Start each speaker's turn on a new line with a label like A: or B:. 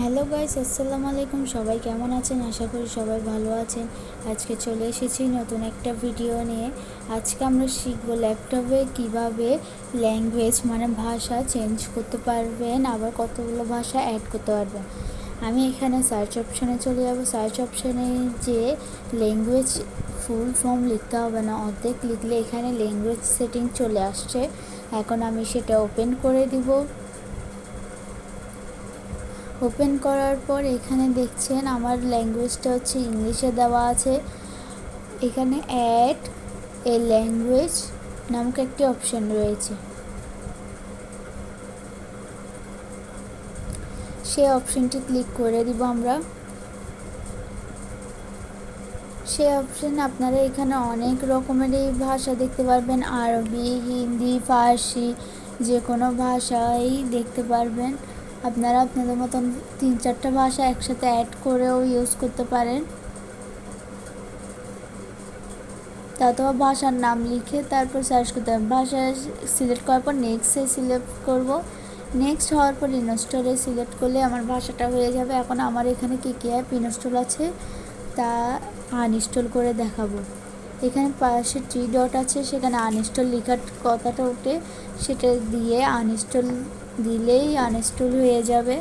A: Hello guys, আসসালামু আলাইকুম। সবাই কেমন আছেন? আশা করি সবাই ভালো আছেন। আজকে চলে এসেছি নতুন একটা ভিডিও নিয়ে। আজকে আমরা শিখবো ল্যাপটপে কিভাবে ল্যাঙ্গুয়েজ ভাষা চেঞ্জ করতে পারবেন, আবার কতগুলো ভাষা অ্যাড করতে পারবেন। আমি এখানে সার্চ অপশানে চলে যাব। সার্চ অপশানে যে ল্যাঙ্গুয়েজ ফুল ফর্ম লিখতে হবে না, অর্ধেক লিখলে এখানে ল্যাঙ্গুয়েজ সেটিং চলে আসছে। এখন আমি সেটা ওপেন করে দিব। ওপেন করার পর এখানে দেখছেন আমার ল্যাঙ্গুয়েজটা হচ্ছে ইংলিশে দেওয়া আছে। এখানে অ্যাড এ ল্যাঙ্গুয়েজ নামক একটি অপশন রয়েছে। সেই অপশনটি ক্লিক করে দিব আমরা। সেই অপশানে আপনারা এখানে অনেক রকমেরই ভাষা দেখতে পারবেন, আরবি, হিন্দি, ফার্সি, যে কোনো ভাষাই দেখতে পারবেন। আপনারা আপনাদের মতন 3-4টা ভাষা একসাথে অ্যাড করেও ইউজ করতে পারেন। অথবা ভাষার নাম লিখে তারপর সার্চ করতে হবে। ভাষা সিলেক্ট করার পর নেক্সটে সিলেক্ট করব। নেক্সট হওয়ার পর ইনস্টলে সিলেক্ট করলে আমার ভাষাটা হয়ে যাবে। এখন আমার এখানে কী কী অ্যাপ ইনস্টল আছে তা আনইনস্টল করে দেখাবো। এখানে পাশে 3 ডট আছে, সেখানে আনইনস্টল লেখার কথাটা ওঠে, সেটা দিয়ে আনইনস্টল দিলেই আনইনস্টল হয়ে যাবে।